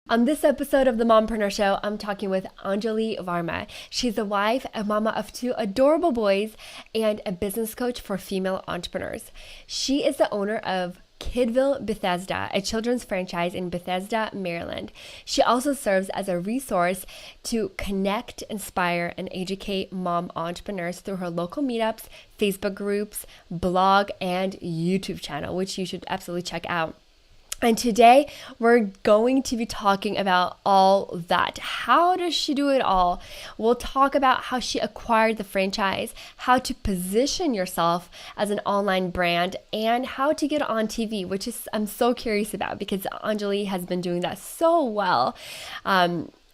On this episode of the Mompreneur Show, I'm talking with Anjali Varma. She's a wife, a mama of two adorable boys, and a business coach for female entrepreneurs. She is the owner of Kidville Bethesda, a children's franchise in Bethesda, Maryland. She also serves as a resource to connect, inspire, and educate mom entrepreneurs through her local meetups, Facebook groups, blog, and YouTube channel, which you should absolutely check out. And today we're going to be talking about all that. How does she do it all? We'll talk about how she acquired the franchise, how to position yourself as an online brand, and how to get on TV, which is I'm so curious about because Anjali has been doing that so well.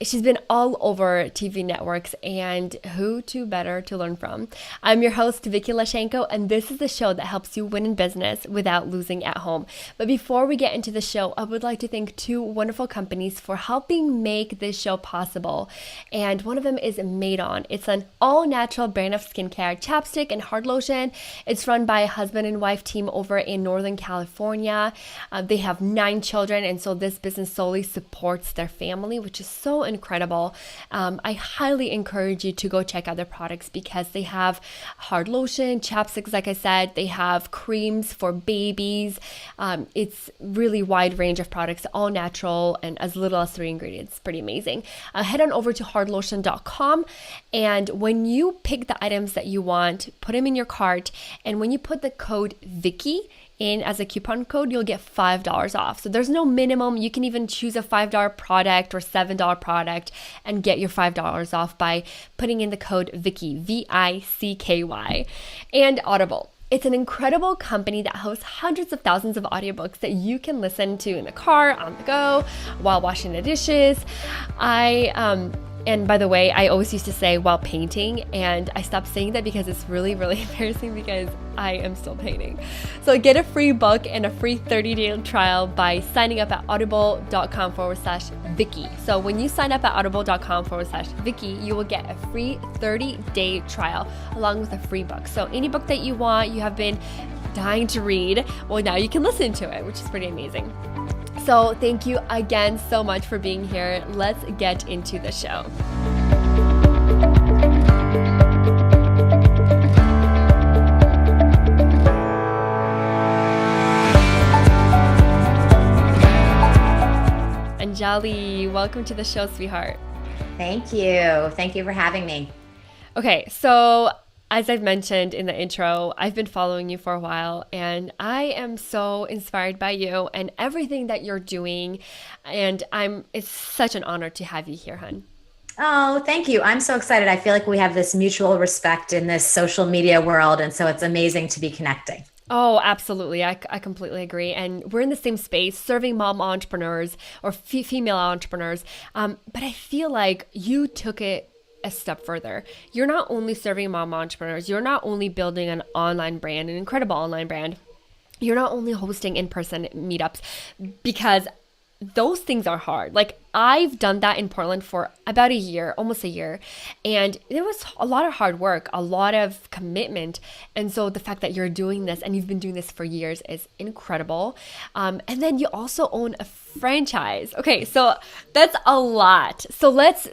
She's been all over TV networks, and who to better to learn from? I'm your host, Vicky Lashenko, and this is the show that helps you win in business without losing at home. But before we get into the show, I would like to thank two wonderful companies for helping make this show possible. And one of them is Made On. It's an all-natural brand of skincare, chapstick and hard lotion. It's run by a husband and wife team over in Northern California. They have 9 children, and so this business solely supports their family, which is so incredible. I highly encourage you to go check out their products because they have hard lotion, chapsticks, like I said, they have creams for babies. It's really wide range of products, all natural and as little as 3 ingredients. Pretty amazing. Head on over to hardlotion.com, and when you pick the items that you want, put them in your cart, and when you put the code Vicky in as a coupon code, you'll get $5 off. So there's no minimum. You can even choose a $5 product or $7 product and get your $5 off by putting in the code Vicky, VICKY. And Audible. It's an incredible company that hosts hundreds of thousands of audiobooks that you can listen to in the car, on the go, while washing the dishes. And by the way, I always used to say while painting, and I stopped saying that because it's really, really embarrassing because I am still painting. So get a free book and a free 30-day trial by signing up at audible.com/Vicky. So when you sign up at audible.com/Vicky, you will get a free 30-day trial along with a free book. So any book that you want, you have been dying to read, well, now you can listen to it, which is pretty amazing. So thank you again so much for being here. Let's get into the show. Anjali, welcome to the show, sweetheart. Thank you. Thank you for having me. Okay, so as I've mentioned in the intro, I've been following you for a while, and I am so inspired by you and everything that you're doing. And it's such an honor to have you here, hon. Oh, thank you. I'm so excited. I feel like we have this mutual respect in this social media world. And so it's amazing to be connecting. Oh, absolutely. I completely agree. And we're in the same space, serving mom entrepreneurs or female entrepreneurs. But I feel like you took it a step further. You're not only serving mom entrepreneurs, you're not only building an online brand, an incredible online brand, you're not only hosting in-person meetups, because those things are hard. Like I've done that in Portland for about a year, almost a year. And it was a lot of hard work, a lot of commitment. And so the fact that you're doing this and you've been doing this for years is incredible. And then you also own a franchise. Okay, so that's a lot. So let's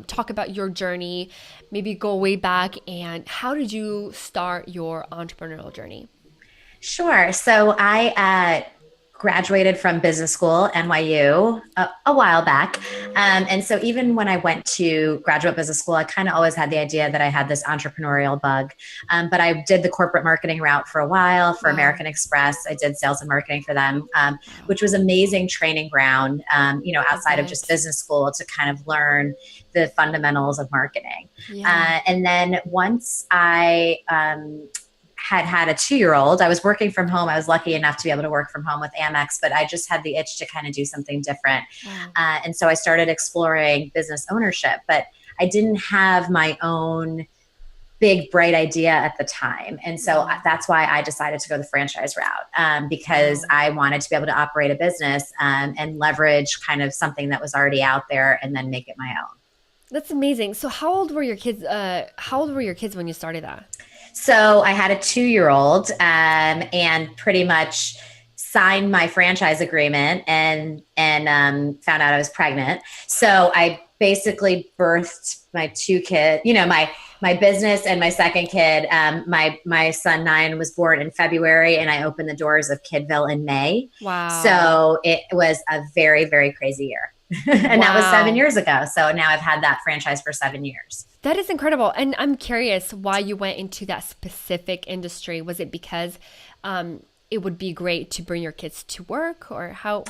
talk about your journey, maybe go way back, and how did you start your entrepreneurial journey? Sure. So I graduated from business school, NYU, a while back. And so even when I went to graduate business school, I kind of always had the idea that I had this entrepreneurial bug. But I did the corporate marketing route for a while for American Express. I did sales and marketing for them, which was amazing training ground, outside of just business school to kind of learn the fundamentals of marketing. Yeah. And then once I had a 2-year-old. I was working from home. I was lucky enough to be able to work from home with Amex, but I just had the itch to kind of do something different. Wow. And so I started exploring business ownership, but I didn't have my own big, bright idea at the time. And so that's why I decided to go the franchise route, because I wanted to be able to operate a business and leverage kind of something that was already out there and then make it my own. That's amazing. So how old were your kids? How old were your kids when you started that? So I had a 2-year-old and pretty much signed my franchise agreement and found out I was pregnant. So I basically birthed my two kids, my business and my second kid. My son 9 was born in February, and I opened the doors of Kidville in May. Wow. So it was a very, very crazy year. And that was 7 years ago. So now I've had that franchise for 7 years. That is incredible. And I'm curious why you went into that specific industry. Was it because it would be great to bring your kids to work, or how?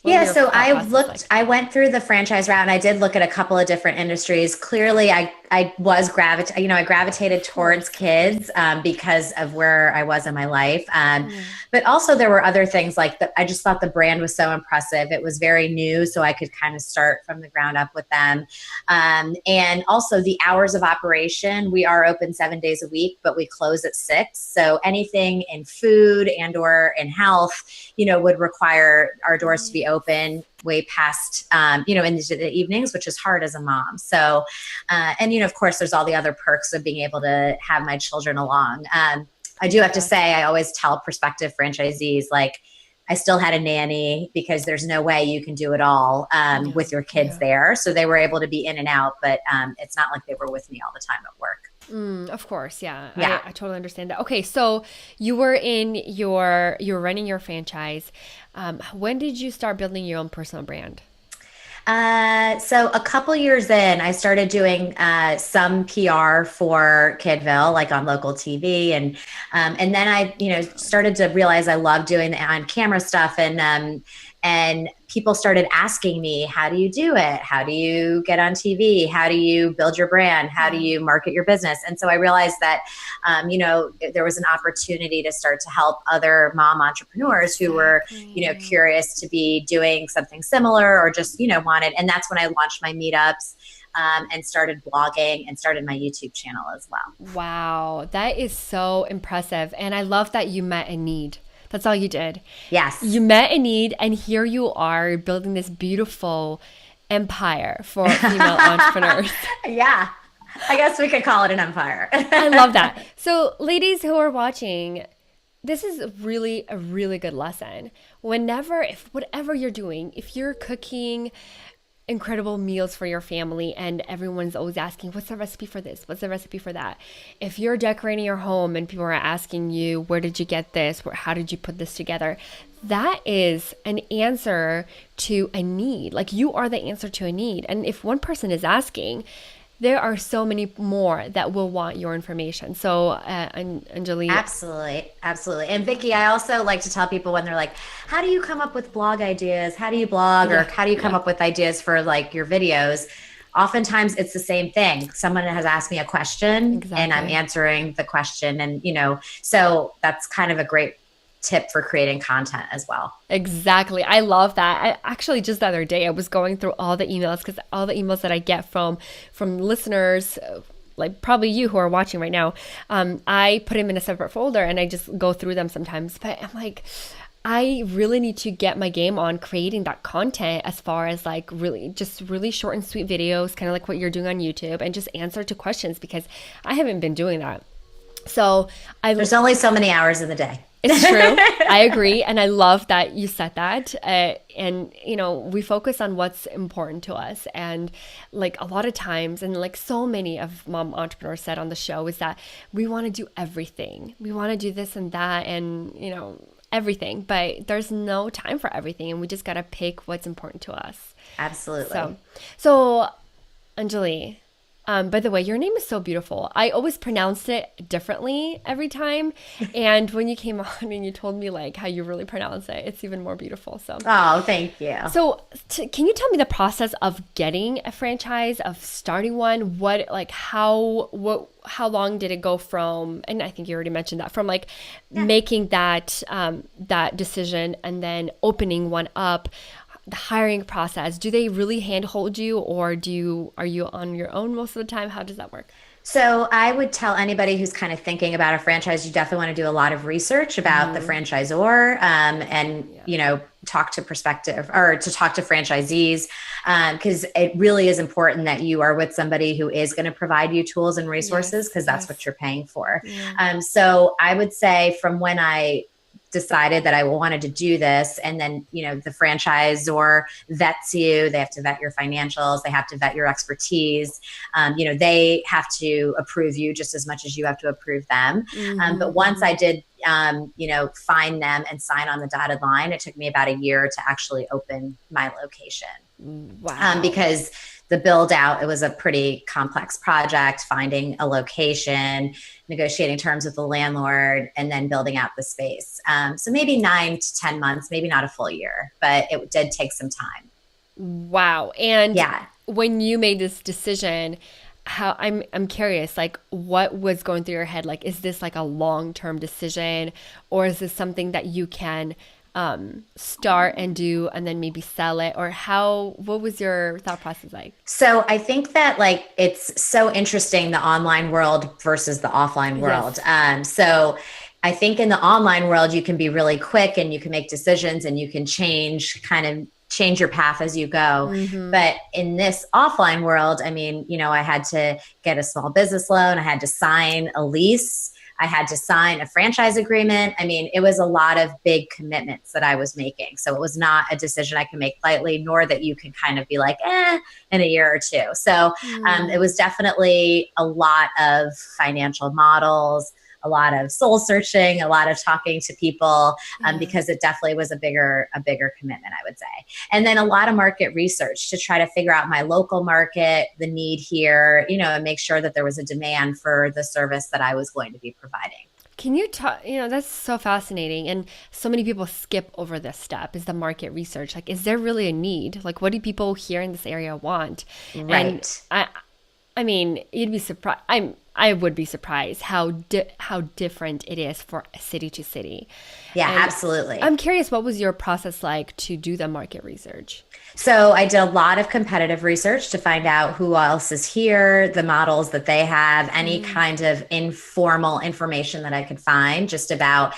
Yeah, so I went through the franchise route, and I did look at a couple of different industries. Clearly, I gravitated towards kids because of where I was in my life. But also there were other things like I just thought the brand was so impressive. It was very new, so I could kind of start from the ground up with them. And also the hours of operation, we are open 7 days a week, but we close at 6. So anything in food and or in health, would require our doors to be open way past, into the evenings, which is hard as a mom. So, and of course, there's all the other perks of being able to have my children along. I do have to say, I always tell prospective franchisees, like, I still had a nanny because there's no way you can do it all with your kids there. So they were able to be in and out, but it's not like they were with me all the time at work. Of course. Yeah. I totally understand that. Okay. So you were running your franchise. When did you start building your own personal brand? So a couple years in, I started doing some PR for Kidville, like on local TV, and then I, started to realize I love doing the on-camera stuff, and people started asking me, how do you do it? How do you get on TV? How do you build your brand? How do you market your business? And so I realized that, there was an opportunity to start to help other mom entrepreneurs who were, curious to be doing something similar or just, wanted. And that's when I launched my meetups and started blogging and started my YouTube channel as well. Wow. That is so impressive. And I love that you met a need. That's all you did. Yes. You met a need, and here you are building this beautiful empire for female entrepreneurs. Yeah. I guess we could call it an empire. I love that. So ladies who are watching, this is really a really good lesson. Whatever you're doing, if you're cooking incredible meals for your family and everyone's always asking, what's the recipe for this? What's the recipe for that? If you're decorating your home and people are asking you, where did you get this? How did you put this together? That is an answer to a need. Like, you are the answer to a need. And if one person is asking, there are so many more that will want your information. So, Anjali. Absolutely. Absolutely. And Vicky, I also like to tell people when they're like, how do you come up with blog ideas? How do you blog? Or how do you come up with ideas for like your videos? Oftentimes it's the same thing. Someone has asked me a question and I'm answering the question. And, so that's kind of a great tip for creating content as well. Exactly. I love that. Actually, just the other day, I was going through all the emails, because all the emails that I get from listeners, like probably you who are watching right now, I put them in a separate folder and I just go through them sometimes. But I'm like, I really need to get my game on creating that content, as far as like really short and sweet videos, kind of like what you're doing on YouTube, and just answer to questions, because I haven't been doing that. So there's only so many hours in the day. It's true. I agree. And I love that you said that. And, we focus on what's important to us. And like a lot of times, and like so many of mom entrepreneurs said on the show, is that we want to do everything. We want to do this and that and, everything. But there's no time for everything. And we just got to pick what's important to us. Absolutely. So Anjali, by the way, your name is so beautiful. I always pronounced it differently every time. And when you came on and you told me like how you really pronounce it, it's even more beautiful. So, oh, thank you. So can you tell me the process of getting a franchise, of starting one? How long did it go from, and I think you already mentioned that, from like making that decision and then opening one up, the hiring process? Do they really handhold you, or are you on your own most of the time? How does that work? So I would tell anybody who's kind of thinking about a franchise, you definitely want to do a lot of research about the franchisor, and talk to franchisees, because it really is important that you are with somebody who is going to provide you tools and resources, because that's what you're paying for. So I would say from when I decided that I wanted to do this. And then, the franchisor vets you. They have to vet your financials. They have to vet your expertise. They have to approve you just as much as you have to approve them. But once I did, find them and sign on the dotted line, it took me about a year to actually open my location. Wow. Because the build out, it was a pretty complex project, finding a location, negotiating terms with the landlord, and then building out the space. So maybe 9 to 10 months, maybe not a full year, but it did take some time. Wow. And when you made this decision, how I'm curious, like what was going through your head? Like, is this like a long-term decision, or is this something that you can start and do and then maybe sell it, or what was your thought process like? So I think that like, it's so interesting, the online world versus the offline world. Yes. So I think in the online world, you can be really quick and you can make decisions and you can change your path as you go. Mm-hmm. But in this offline world, I mean, I had to get a small business loan. I had to sign a lease. I had to sign a franchise agreement. I mean, it was a lot of big commitments that I was making. So it was not a decision I can make lightly, nor that you can kind of be like, in a year or two. So it was definitely a lot of financial models, a lot of soul searching, a lot of talking to people, because it definitely was a bigger commitment, I would say. And then a lot of market research to try to figure out my local market, the need here, and make sure that there was a demand for the service that I was going to be providing. Can you talk, that's so fascinating. And so many people skip over this step, is the market research. Like, is there really a need? Like, what do people here in this area want? Right. And I mean, you'd be surprised. I would be surprised how different it is for city to city. Yeah, and absolutely. I'm curious, what was your process like to do the market research? So I did a lot of competitive research to find out who else is here, the models that they have, any kind of informal information that I could find just about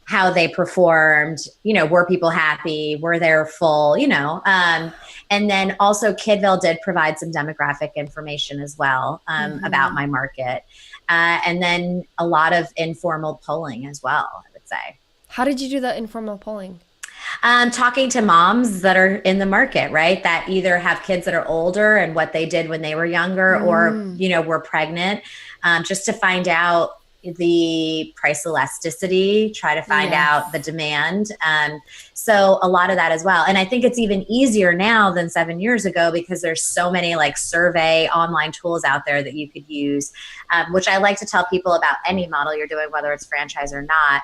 how they performed, were people happy? Were they full, and then also Kidville did provide some demographic information as well about my market. And then a lot of informal polling as well, I would say. How did you do the informal polling? Talking to moms that are in the market, right? That either have kids that are older and what they did when they were younger or, were pregnant, just to find out the price elasticity, try to find out the demand. So a lot of that as well. And I think it's even easier now than 7 years ago because there's so many like survey online tools out there that you could use, which I like to tell people about any model you're doing, whether it's franchise or not.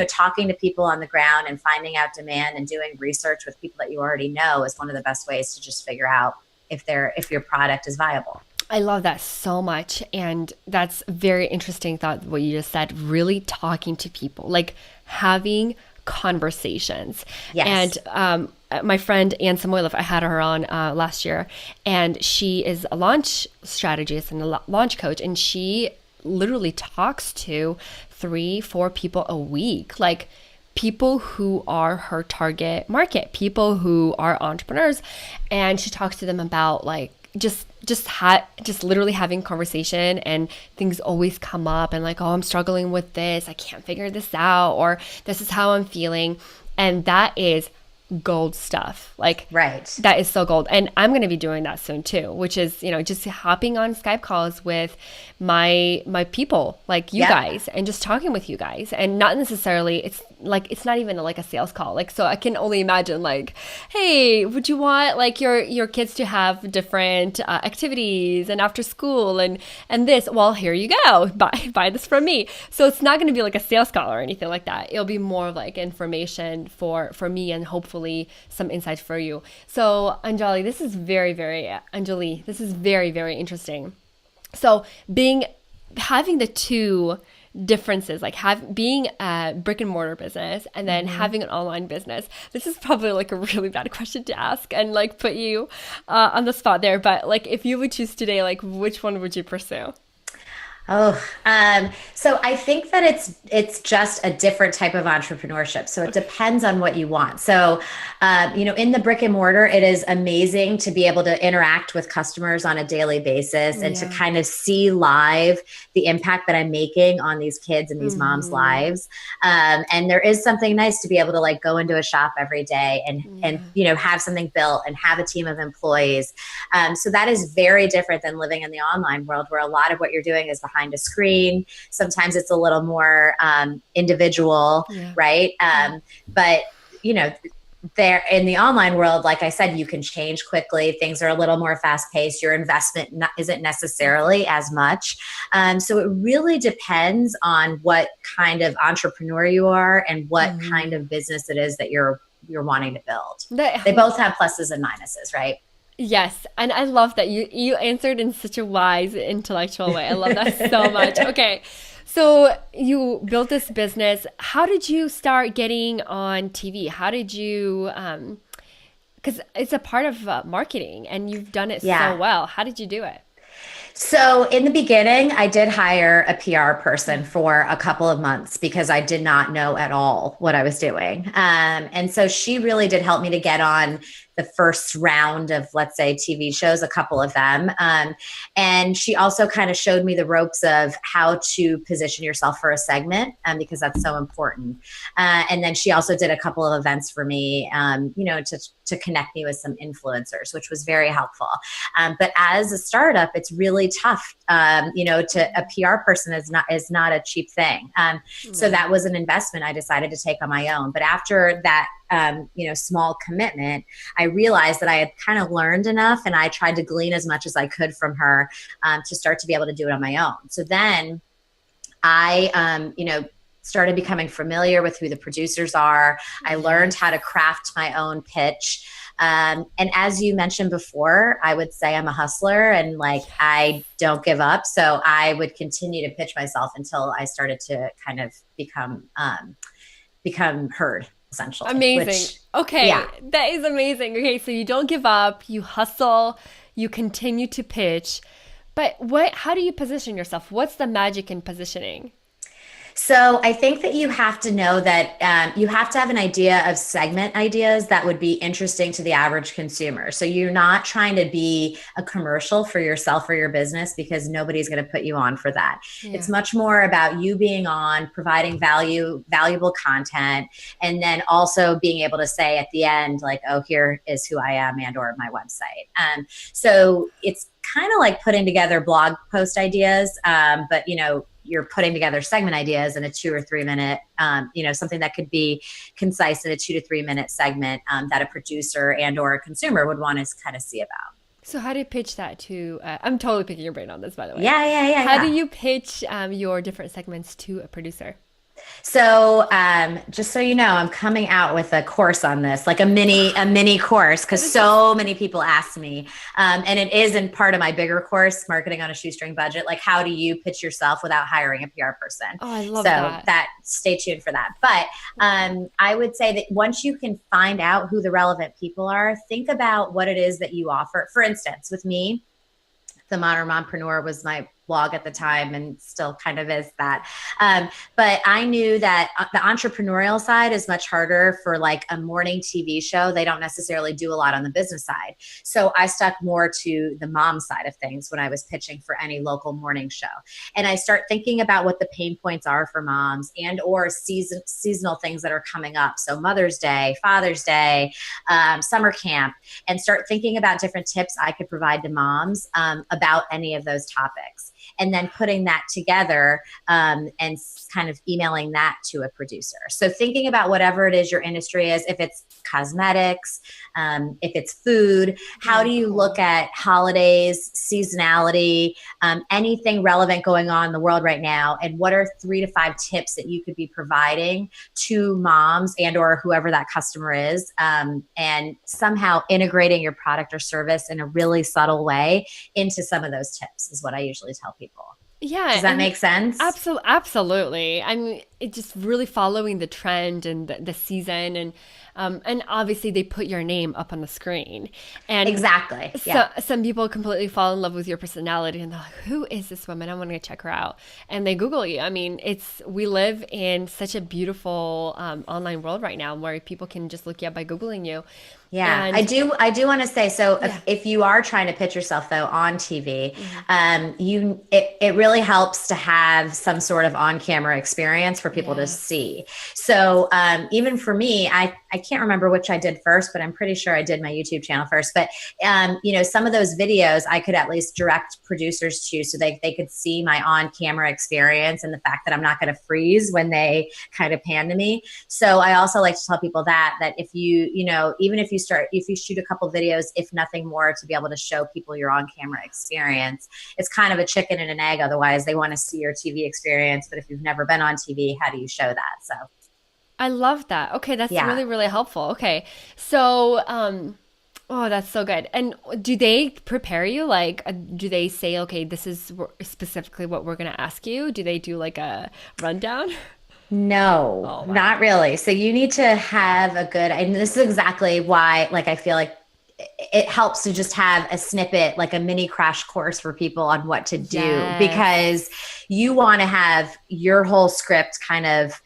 Talking to people on the ground and finding out demand and doing research with people that you already know is one of the best ways to just figure out if your product is viable. I love that so much. And that's very interesting thought, what you just said, really talking to people, like having conversations. Yes. And my friend Anne Samoilov, I had her on last year, and she is a launch strategist and a launch coach, and she literally talks to 3-4 people a week, like people who are her target market, people who are entrepreneurs. And she talks to them about like just literally having conversation, and things always come up and like, oh, I'm struggling with this, I can't figure this out, or this is how I'm feeling. And that is gold stuff. Like, right. That is so gold. And I'm going to be doing that soon too, which is, just hopping on Skype calls with my people, like you guys, and just talking with you guys. And not necessarily, it's not even like a sales call. Like, so I can only imagine like, hey, would you want like your kids to have different activities and after school and this? Well, here you go. Buy this from me. So it's not going to be like a sales call or anything like that. It'll be more like information for me and hopefully some insights for you. So Anjali, this is very, very interesting. So having the two differences, like being a brick and mortar business and then having an online business, this is probably like a really bad question to ask and like put you on the spot there. But like, if you would choose today, like which one would you pursue? Oh, so I think that it's just a different type of entrepreneurship. So it depends on what you want. So, in the brick and mortar, it is amazing to be able to interact with customers on a daily basis and to Yeah. kind of see live the impact that I'm making on these kids and these moms' Mm-hmm. lives. And there is something nice to be able to like go into a shop every day and Yeah. have something built and have a team of employees. So that is very different than living in the online world where a lot of what you're doing is behind a screen. Sometimes it's a little more individual, Yeah. right? Yeah. But, you know, there in the online world, like I said, you can change quickly. Things are a little more fast paced. Your investment isn't necessarily as much. So it really depends on what kind of entrepreneur you are and what kind Mm-hmm. of business it is that you're wanting to build. That, They both have pluses and minuses, right? yes, and I love that you answered in such a wise, intellectual way. I love that so much. Okay, so you built this business. How did you start getting on TV? How did you? Because it's a part of marketing, and you've done it so Yeah. well. How did you do it? So in the beginning, I did hire a PR person for a couple of months because I did not know at all what I was doing. And so she really did help me to get on the first round of, let's say, TV shows, a couple of them. And she also kind of showed me the ropes of how to position yourself for a segment because that's so important. And then she also did a couple of events for me, to connect me with some influencers, which was very helpful. But as a startup, it's really tough. To a PR person is not a cheap thing. So Yeah. that was an investment I decided to take on my own. But after that, small commitment, I realized that I had kind of learned enough, and I tried to glean as much as I could from her to start to be able to do it on my own. So then I, started becoming familiar with who the producers are. I learned Yes. how to craft my own pitch. And as you mentioned before, I would say I'm a hustler and like I don't give up. So I would continue to pitch myself until I started to kind of become heard, essentially. Amazing. Which, yeah. Okay, that is amazing. Okay, so you don't give up, you hustle, you continue to pitch. But how do you position yourself? What's the magic in positioning? So I think that you have to know that you have to have an idea of segment ideas that would be interesting to the average consumer. So you're not trying to be a commercial for yourself or your business because nobody's going to put you on for that. It's Yeah. much more about you being on, providing valuable content, and then also being able to say at the end, like, oh, here is who I am and or my website. So it's kind of like putting together blog post ideas, but you're putting together segment ideas in a 2 or 3 minute, something that could be concise in a 2 to 3 minute segment that a producer and or a consumer would want to kind of see about. So how do you pitch that to? I'm totally picking your brain on this, by the way. Yeah, yeah, yeah, How do yeah. you pitch your different segments to a producer? So, just so you know, I'm coming out with a course on this, like a mini course, because That is so. so many people ask me, and it is in part of my bigger course, Marketing on a Shoestring Budget. Like, how do you pitch yourself without hiring a PR person? Oh, I love So that. that stay tuned for that. But I would say that once you can find out who the relevant people are, think about what it is that you offer. For instance, with me, the Modern Mompreneur was my blog at the time and still kind of is that. But I knew that the entrepreneurial side is much harder for like a morning TV show. They don't necessarily do a lot on the business side. So I stuck more to the mom side of things when I was pitching for any local morning show. And I start thinking about what the pain points are for moms and or seasonal things that are coming up. So Mother's Day, Father's Day, summer camp, and start thinking about different tips I could provide to moms about any of those topics. And then putting that together and kind of emailing that to a producer. So thinking about whatever it is your industry is, if it's cosmetics, if it's food, how do Very you look cool. at holidays, seasonality, anything relevant going on in the world right now, and what are 3 to 5 tips that you could be providing to moms and or whoever that customer is, and somehow integrating your product or service in a really subtle way into some of those tips is what I usually tell people. Yeah, Does that and make sense? absolutely. I mean, it just really following the trend and the season. And And obviously they put your name up on the screen. And Exactly. Yeah. so some people completely fall in love with your personality and they're like, who is this woman? I want to check her out. And they Google you. I mean, we live in such a beautiful online world right now where people can just look you up by Googling you. Yeah, And I do want to say, so yeah. if you are trying to pitch yourself though on TV, it really helps to have some sort of on-camera experience for people to Yes. see. So even for me, I can't remember which I did first, but I'm pretty sure I did my YouTube channel first. But some of those videos I could at least direct producers to, so they could see my on-camera experience and the fact that I'm not going to freeze when they kind of pan to me. So I also like to tell people that if even if you shoot a couple videos, if nothing more, to be able to show people your on-camera experience, it's kind of a chicken and an egg. Otherwise, they want to see your TV experience, but if you've never been on TV, how do you show that? So I love that. Okay, that's yeah. really, really helpful. Okay. So, oh, that's so good. And do they prepare you? Like, do they say, okay, this is specifically what we're going to ask you? Do they do like a rundown? No, Oh, wow. not really. So you need to have and this is exactly why, like, I feel like it helps to just have a snippet, like a mini crash course for people on what to do, Yes. because you want to have your whole script kind of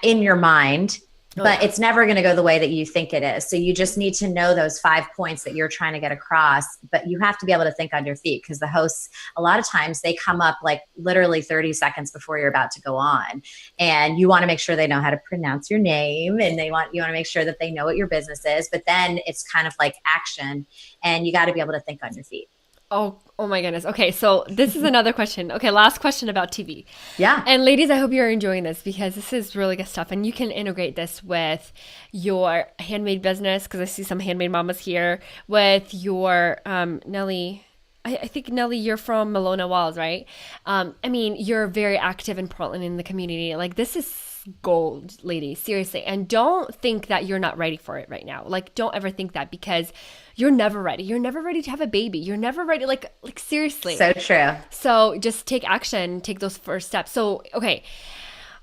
in your mind, but it's never going to go the way that you think it is. So you just need to know those 5 points that you're trying to get across, but you have to be able to think on your feet, because the hosts, a lot of times they come up like literally 30 seconds before you're about to go on. And you want to make sure they know how to pronounce your name, and you want to make sure that they know what your business is, but then it's kind of like action, and you got to be able to think on your feet. Oh my goodness. Okay, so this is another question. Okay, last question about TV. Yeah. And ladies, I hope you're enjoying this because this is really good stuff. And you can integrate this with your handmade business, because I see some handmade mamas here, with your Nelly. I think, Nelly, you're from Malona Walls, right? I mean, you're very active in Portland in the community. Like, this is gold, ladies, seriously. And don't think that you're not ready for it right now. Like, don't ever think that, because you're never ready. You're never ready to have a baby. You're never ready. Like seriously. So true. So just take action, take those first steps. So, okay,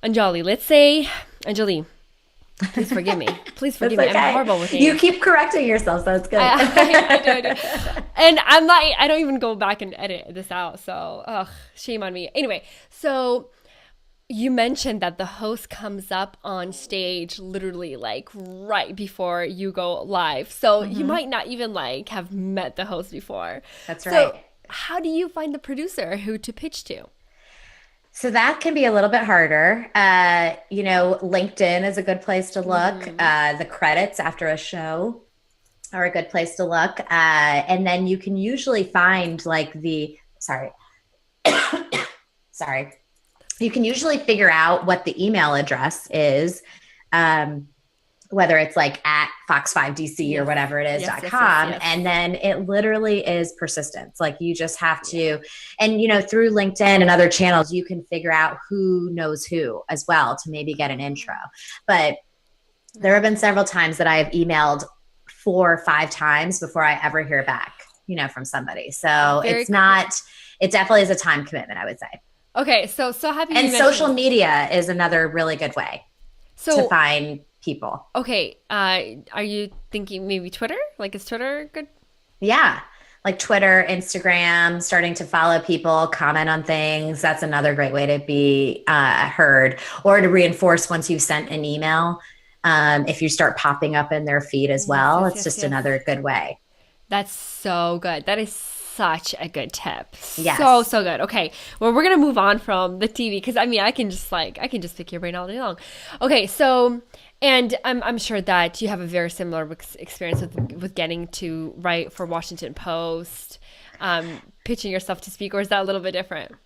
Anjali, let's say, Anjali, please forgive me. Please forgive me. Okay. I'm horrible with names. You keep correcting yourself, so it's good. I do. And I don't even go back and edit this out. So, shame on me. Anyway, so you mentioned that the host comes up on stage literally like right before you go live. So you might not even like have met the host before. That's So right. how do you find the producer who to pitch to? So that can be a little bit harder. LinkedIn is a good place to look. The credits after a show are a good place to look. And then you can usually find like sorry. You can usually figure out what the email address is, whether it's like at fox5dc or whatever it is, .com. Yes. And then it literally is persistence. Like you just have to, and through LinkedIn and other channels, you can figure out who knows who as well to maybe get an intro. But there have been several times that I have emailed 4 or 5 times before I ever hear back, from somebody. So it definitely is a time commitment, I would say. Okay, so have you And social media is another really good way to find people. Okay, are you thinking maybe Twitter? Like, is Twitter good? Yeah, like Twitter, Instagram, starting to follow people, comment on things. That's another great way to be heard, or to reinforce once you've sent an email. If you start popping up in their feed as well, it's just another good way. That's so good. That is such a good tip. Yes. So good. Okay. Well, we're going to move on from the TV, because I mean, I can just pick your brain all day long. Okay. So, and I'm sure that you have a very similar experience with getting to write for Washington Post, pitching yourself to speak, or is that a little bit different?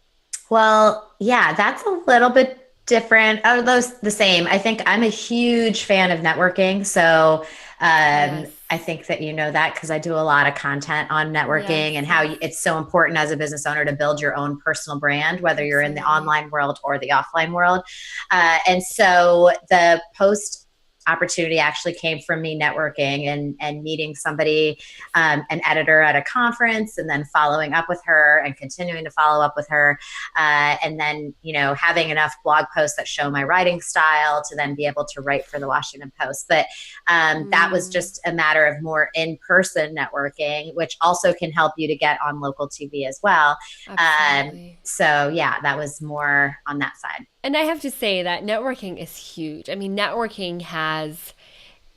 Well, yeah, that's a little bit different. Oh, those the same. I think I'm a huge fan of networking. So, yes. I think that that because I do a lot of content on networking and how it's so important as a business owner to build your own personal brand, whether you're in the online world or the offline world. And so the Post opportunity actually came from me networking and meeting somebody, an editor at a conference, and then following up with her and continuing to follow up with her. And then, having enough blog posts that show my writing style to then be able to write for the Washington Post. But that was just a matter of more in-person networking, which also can help you to get on local TV as well. So yeah, that was more on that side. And I have to say that networking is huge. I mean, networking has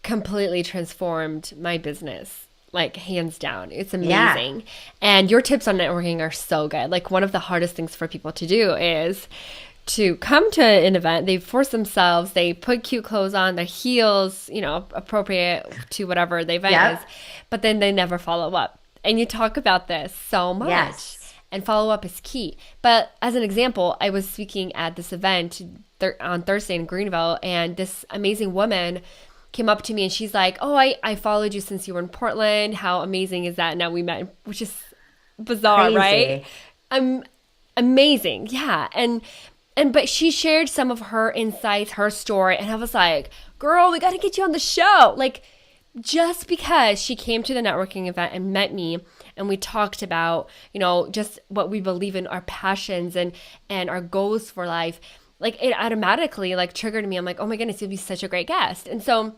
completely transformed my business, like hands down. It's amazing. Yeah. And your tips on networking are so good. Like one of the hardest things for people to do is to come to an event. They force themselves, they put cute clothes on, their heels, appropriate to whatever the event is, but then they never follow up. And you talk about this so much. Yes. And follow-up is key. But as an example, I was speaking at this event on Thursday in Greenville, and this amazing woman came up to me and she's like, oh, I followed you since you were in Portland. How amazing is that? Now we met, which is bizarre, crazy. Right? Amazing. Yeah. But she shared some of her insights, her story, and I was like, girl, we got to get you on the show. Like, just because she came to the networking event and met me and we talked about, just what we believe in, our passions and our goals for life, like it automatically like triggered me. I'm like, oh my goodness, you'll be such a great guest. And so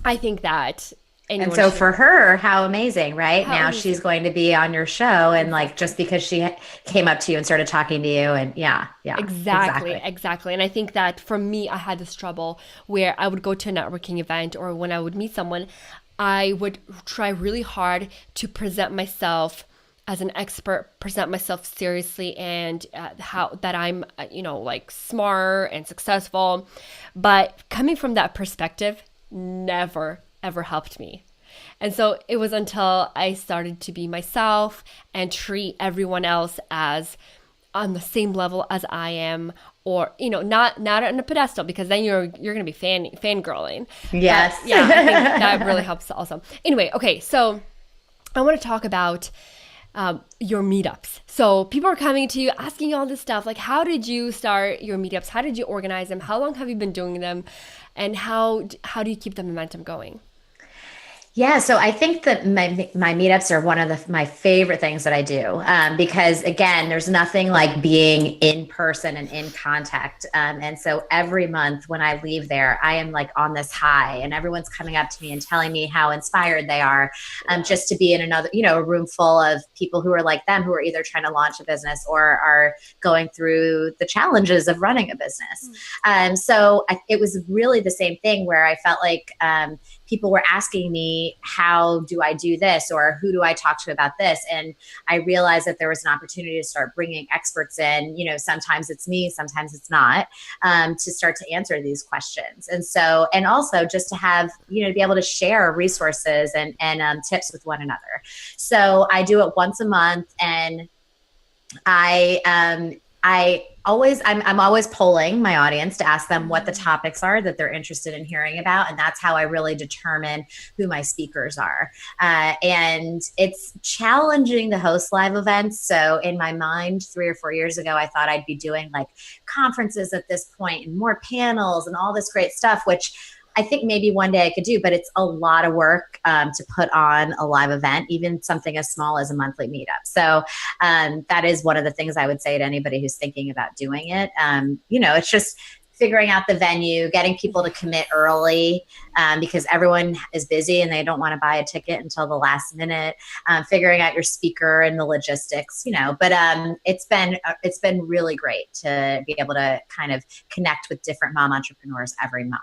I think that and so for her, how amazing, right? Now she's going to be on your show, and like just because she came up to you and started talking to you, and exactly. And I think that for me, I had this trouble where I would go to a networking event or when I would meet someone, I would try really hard to present myself as an expert, present myself seriously, and how that I'm, like smart and successful. But coming from that perspective never ever helped me. And so it was until I started to be myself and treat everyone else as on the same level as I am, or not on a pedestal, because then you're going to be fangirling. Yes. But, yeah, I think that really helps also. Anyway, okay, so I want to talk about your meetups. So people are coming to you asking you all this stuff, like how did you start your meetups? How did you organize them? How long have you been doing them? And how do you keep the momentum going? Yeah, so I think that my meetups are one of my favorite things that I do, because again, there's nothing like being in person and in contact. And so every month when I leave there, I am like on this high, and everyone's coming up to me and telling me how inspired they are, just to be in another, a room full of people who are like them, who are either trying to launch a business or are going through the challenges of running a business. So it was really the same thing where I felt like people were asking me, how do I do this? Or who do I talk to about this? And I realized that there was an opportunity to start bringing experts in, sometimes it's me, sometimes it's not, to start to answer these questions. And so, and also just to have, to be able to share resources and tips with one another. So I do it once a month, and I'm always polling my audience to ask them what the topics are that they're interested in hearing about. And that's how I really determine who my speakers are. And it's challenging to host live events. So in my mind, 3 or 4 years ago, I thought I'd be doing like conferences at this point and more panels and all this great stuff, which I think maybe one day I could do, but it's a lot of work to put on a live event, even something as small as a monthly meetup. So that is one of the things I would say to anybody who's thinking about doing it. It's just figuring out the venue, getting people to commit early, because everyone is busy and they don't want to buy a ticket until the last minute, figuring out your speaker and the logistics, but it's been really great to be able to kind of connect with different mom entrepreneurs every month.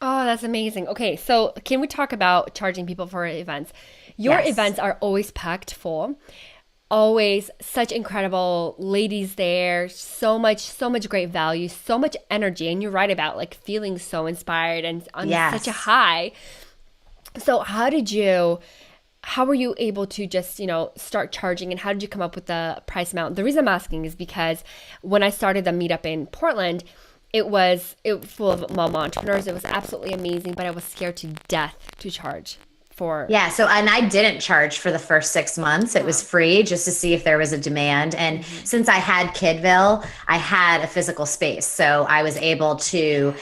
Oh, that's amazing. Okay, so can we talk about charging people for events? Your events are always packed full. Always such incredible ladies there, so much great value, so much energy. And you're right about like feeling so inspired and on such a high. So how were you able to just, start charging, and how did you come up with the price amount? The reason I'm asking is because when I started the meetup in Portland, it was full of mom entrepreneurs. It was absolutely amazing, but I was scared to death to charge for. Yeah. So, and I didn't charge for the first 6 months. It was free just to see if there was a demand. And since I had Kidville, I had a physical space. So I was able to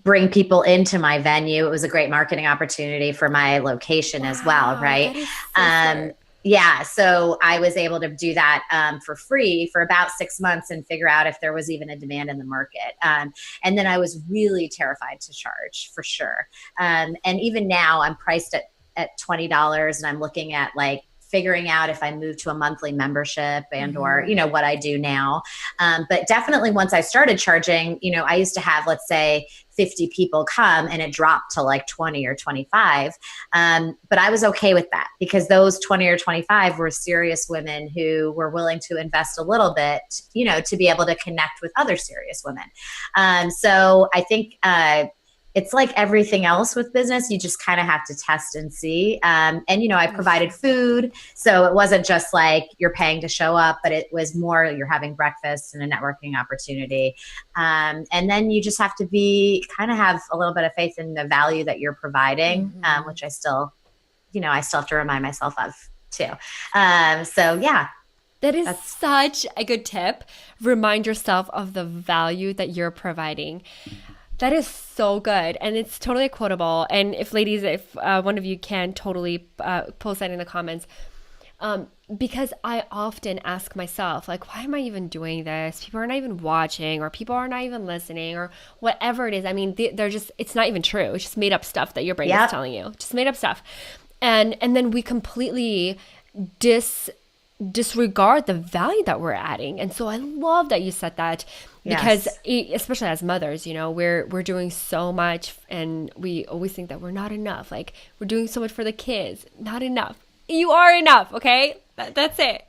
bring people into my venue. It was a great marketing opportunity for my location as well, Wow, right? that is so Um, smart. yeah, so I was able to do that for free for about 6 months and figure out if there was even a demand in the market. And then I was really terrified to charge for sure. And even now, I'm priced at $20, and I'm looking at like figuring out if I move to a monthly membership and or what I do now. But definitely once I started charging, I used to have, let's say, 50 people come, and it dropped to like 20 or 25. But I was okay with that because those 20 or 25 were serious women who were willing to invest a little bit, to be able to connect with other serious women. So I think it's like everything else with business. You just kind of have to test and see. And I provided food. So it wasn't just like you're paying to show up, but it was more you're having breakfast and a networking opportunity. And then you just have to kind of have a little bit of faith in the value that you're providing, which I still have to remind myself of too. So yeah, That is that's, such a good tip. Remind yourself of the value that you're providing. That is so good. And it's totally quotable. And if ladies, if one of you can totally post that in the comments. Because I often ask myself, like, why am I even doing this? People are not even watching, or people are not even listening, or whatever it is. I mean, they're just, it's not even true. It's just made up stuff that your brain is yep. telling you. Just made up stuff. And then we completely disregard the value that we're adding. And so I love that you said that because especially as mothers, we're doing so much and we always think that we're not enough. Like we're doing so much for the kids, not enough. You are enough. Okay. That's it.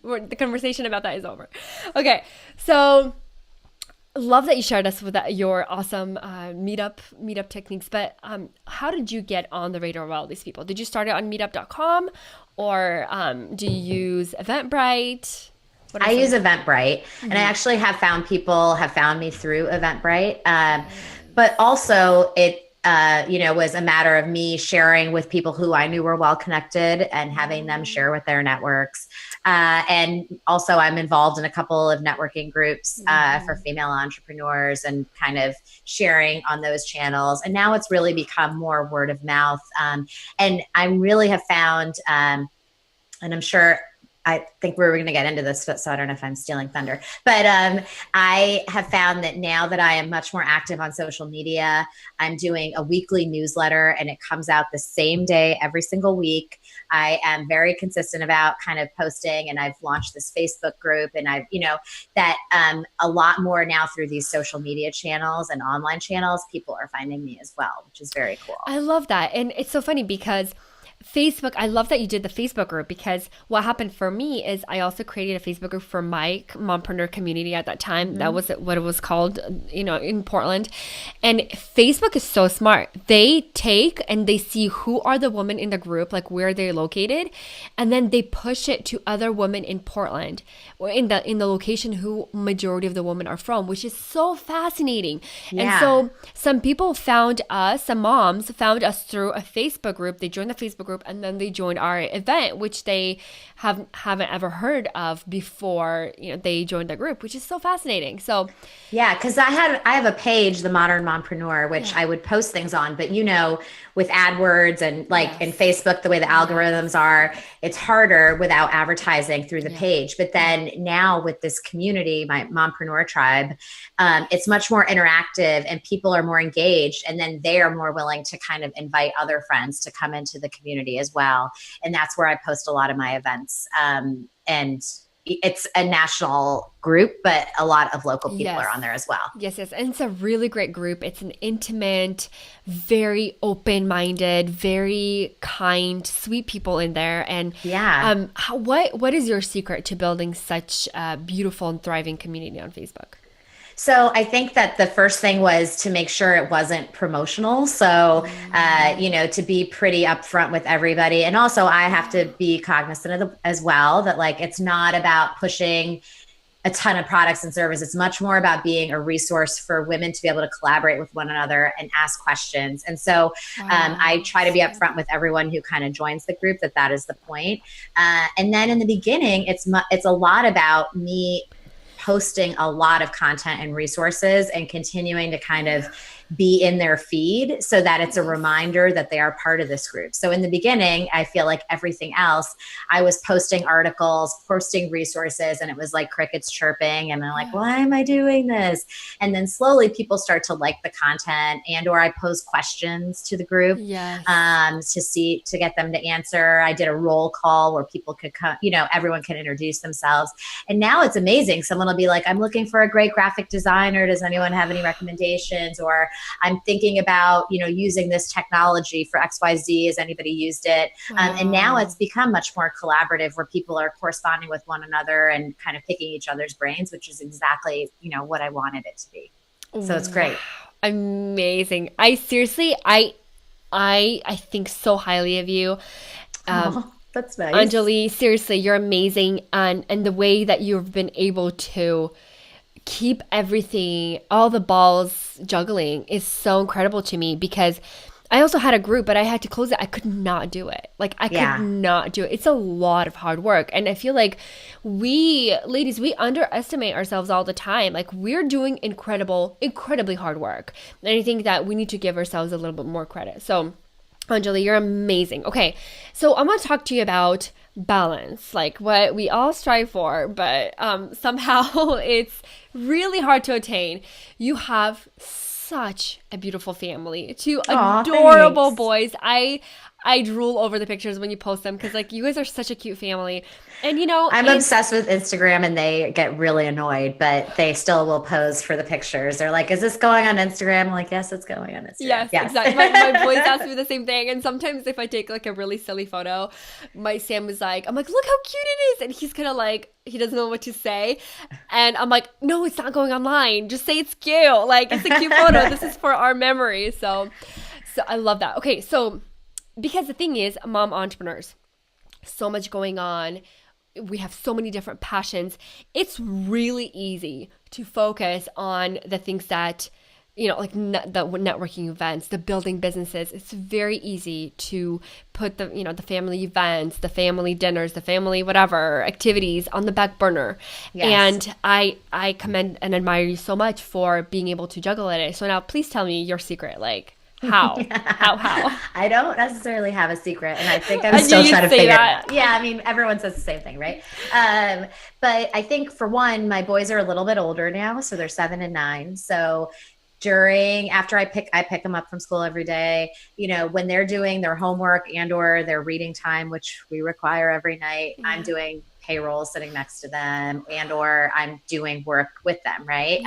The conversation about that is over. Okay. So love that you shared us with your awesome meetup techniques. But how did you get on the radar of all these people? Did you start it on meetup.com or do you use Eventbrite? I use Eventbrite, and I actually have found people have found me through Eventbrite. But also it, was a matter of me sharing with people who I knew were well connected and having them share with their networks. And also I'm involved in a couple of networking groups for female entrepreneurs and kind of sharing on those channels. And now it's really become more word of mouth. And I really have found, and I'm sure I think we're going to get into this, so I don't know if I'm stealing thunder, but I have found that now that I am much more active on social media, I'm doing a weekly newsletter and it comes out the same day every single week. I am very consistent about kind of posting, and I've launched this Facebook group, and I've, that a lot more now through these social media channels and online channels, people are finding me as well, which is very cool. I love that. And it's so funny because Facebook, I love that you did the Facebook group, because what happened for me is I also created a Facebook group for my mompreneur community at that time. That was what it was called, in Portland. And Facebook is so smart. They take and they see who are the women in the group, like where they're located, and then they push it to other women in Portland or in the location who majority of the women are from, which is so fascinating. Yeah. And so some people found us, some moms found us through a Facebook group. They joined the Facebook group and then they joined our event, which they haven't ever heard of before, they joined the group, which is so fascinating. So yeah, because I have a page, The Modern Mompreneur, which I would post things on, but with AdWords and in Facebook, the way the algorithms are, it's harder without advertising through the page. But then now with this community, my Mompreneur tribe, it's much more interactive and people are more engaged, and then they are more willing to kind of invite other friends to come into the community as well. And that's where I post a lot of my events. And it's a national group, but a lot of local people are on there as well. Yes. And it's a really great group. It's an intimate, very open-minded, very kind, sweet people in there. And what is your secret to building such a beautiful and thriving community on Facebook? So I think that the first thing was to make sure it wasn't promotional. So, to be pretty upfront with everybody. And also I have to be cognizant of as well that it's not about pushing a ton of products and services. It's much more about being a resource for women to be able to collaborate with one another and ask questions. And so I try to be upfront with everyone who kind of joins the group that is the point. And then in the beginning, it's a lot about me posting a lot of content and resources and continuing to kind of be in their feed so that it's a reminder that they are part of this group. So in the beginning, I feel like everything else, I was posting articles, posting resources, and it was like crickets chirping. And I'm like, why am I doing this? And then slowly people start to like the content, and or I pose questions to the group to get them to answer. I did a roll call where people could come, everyone can introduce themselves. And now it's amazing. Someone will be like, I'm looking for a great graphic designer. Does anyone have any recommendations? Or I'm thinking about, using this technology for XYZ. Has anybody used it? And now it's become much more collaborative where people are corresponding with one another and kind of picking each other's brains, which is exactly, what I wanted it to be. So it's great. Amazing. I seriously, I think so highly of you. That's nice. Anjali, seriously, you're amazing. And the way that you've been able to keep everything, all the balls juggling is so incredible to me, because I also had a group, but I had to close it. I could not do it. Could not do it. It's a lot of hard work. And I feel like ladies, we underestimate ourselves all the time. Like, we're doing incredibly hard work. And I think that we need to give ourselves a little bit more credit. So, Anjali, you're amazing. Okay, so I'm going to talk to you about balance, like what we all strive for, but somehow it's really hard to attain. You have such a beautiful family, two adorable boys. I drool over the pictures when you post them, because you guys are such a cute family. And I'm obsessed with Instagram, and they get really annoyed, but they still will pose for the pictures. They're like, is this going on Instagram? I'm like, yes, it's going on Instagram. Yes. Exactly. My boys ask me the same thing. And sometimes if I take a really silly photo, my Sam is like, I'm like, look how cute it is. And he's kind of he doesn't know what to say. And I'm like, no, it's not going online. Just say it's cute. It's a cute photo. This is for our memory. So I love that. Okay. So, because the thing is, mom entrepreneurs, so much going on. We have so many different passions. It's really easy to focus on the things that, the networking events, the building businesses. It's very easy to put the family events, the family dinners, the family whatever activities on the back burner. Yes. And I commend and admire you so much for being able to juggle it. So now please tell me your secret. How? How? I don't necessarily have a secret, and I think I'm still trying to figure it out. Yeah, I mean, everyone says the same thing, right? But I think, for one, my boys are a little bit older now, so they're 7 and 9. So after I pick them up from school every day, when they're doing their homework and or their reading time, which we require every night, I'm doing payroll sitting next to them, and or I'm doing work with them, right?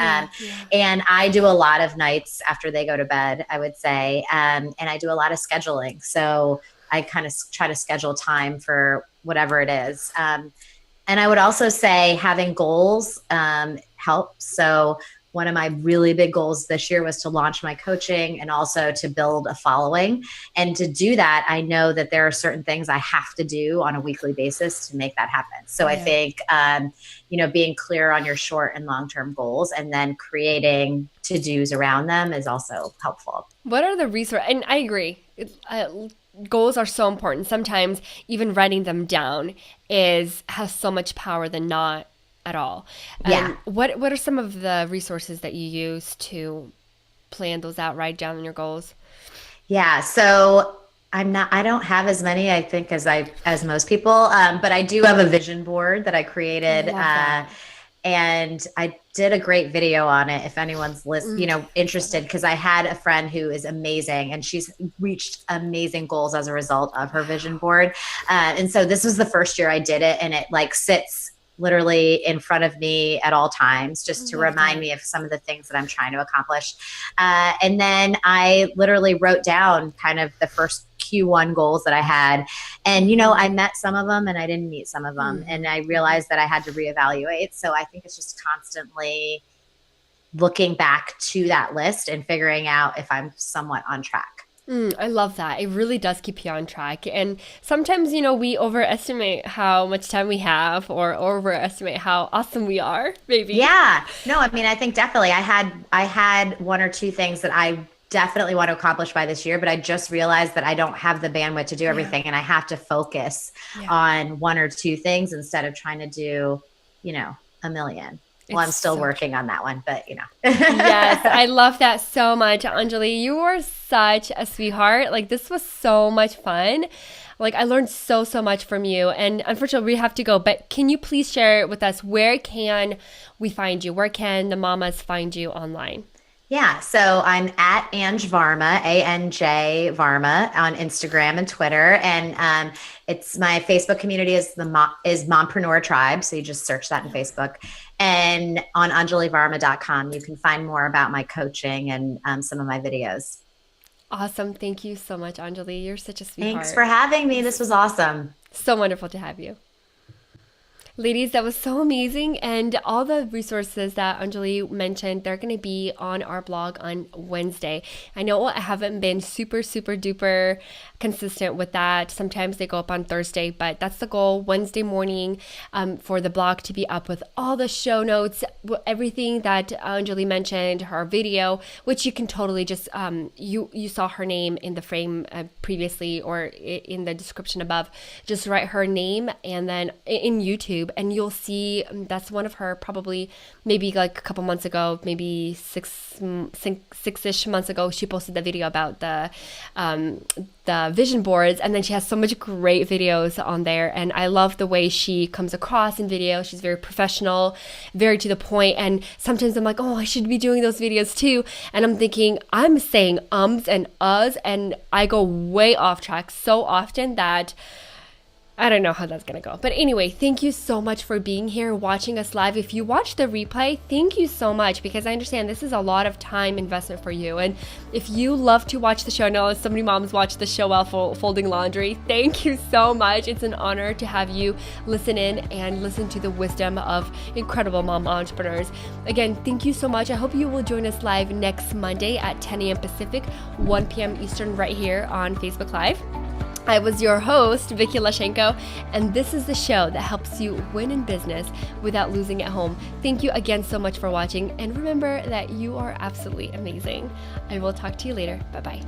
And I do a lot of nights after they go to bed, I would say, and I do a lot of scheduling. So I kind of try to schedule time for whatever it is. And I would also say having goals helps. So one of my really big goals this year was to launch my coaching and also to build a following. And to do that, I know that there are certain things I have to do on a weekly basis to make that happen. So I think, being clear on your short and long-term goals and then creating to-dos around them is also helpful. What are the resources? And I agree. Goals are so important. Sometimes even writing them down has so much power than not at all. What are some of the resources that you use to plan those out, write down your goals? Yeah. So I don't have as many, I think, as most people, but I do have a vision board that I created. And I did a great video on it if anyone's interested, because I had a friend who is amazing and she's reached amazing goals as a result of her vision board. And so this was the first year I did it, and it sits literally in front of me at all times, just to remind me of some of the things that I'm trying to accomplish. And then I literally wrote down kind of the first Q1 goals that I had. And, I met some of them and I didn't meet some of them. And I realized that I had to reevaluate. So I think it's just constantly looking back to that list and figuring out if I'm somewhat on track. I love that. It really does keep you on track. And sometimes, we overestimate how much time we have, or overestimate how awesome we are, maybe. Yeah. No, I mean, I think definitely I had one or two things that I definitely want to accomplish by this year, but I just realized that I don't have the bandwidth to do everything, and I have to focus on one or two things instead of trying to do, a million. Well, I'm still working on that one, but Yes, I love that so much, Anjali. You are such a sweetheart. Like, this was so much fun. Like, I learned so much from you. And unfortunately, we have to go. But can you please share with us, where can we find you? Where can the mamas find you online? Yeah, so I'm at Anj Varma, ANJ Varma on Instagram and Twitter, and it's my Facebook community is mompreneur tribe. So you just search that in Facebook, and on anjalivarma.com you can find more about my coaching and some of my videos. Awesome. Thank you so much, Anjali. You're such a sweetheart. Thanks for having me. This was awesome. So wonderful to have you. Ladies, that was so amazing. And all the resources that Anjali mentioned, they're going to be on our blog on Wednesday. I know I haven't been super duper consistent with that. Sometimes they go up on Thursday, but that's the goal, Wednesday morning, for the blog to be up with all the show notes, everything that Anjali mentioned, her video, which you can totally just, you saw her name in the frame previously or in the description above. Just write her name and then in YouTube, and you'll see that's one of her, probably maybe like a couple months ago, maybe six-ish months ago, she posted the video about the vision boards, and then she has so much great videos on there, and I love the way she comes across in video. She's very professional, very to the point, and sometimes I'm like, oh, I should be doing those videos too, and I'm thinking I'm saying ums and uhs, and I go way off track so often that I don't know how that's going to go. But anyway, thank you so much for being here, watching us live. If you watch the replay, thank you so much, because I understand this is a lot of time investment for you. And if you love to watch the show, I know so many moms watch the show while folding laundry. Thank you so much. It's an honor to have you listen in and listen to the wisdom of incredible mom entrepreneurs. Again, thank you so much. I hope you will join us live next Monday at 10 a.m. Pacific, 1 p.m. Eastern, right here on Facebook Live. I was your host, Vicky Lashenko, and this is the show that helps you win in business without losing at home. Thank you again so much for watching, and remember that you are absolutely amazing. I will talk to you later. Bye-bye.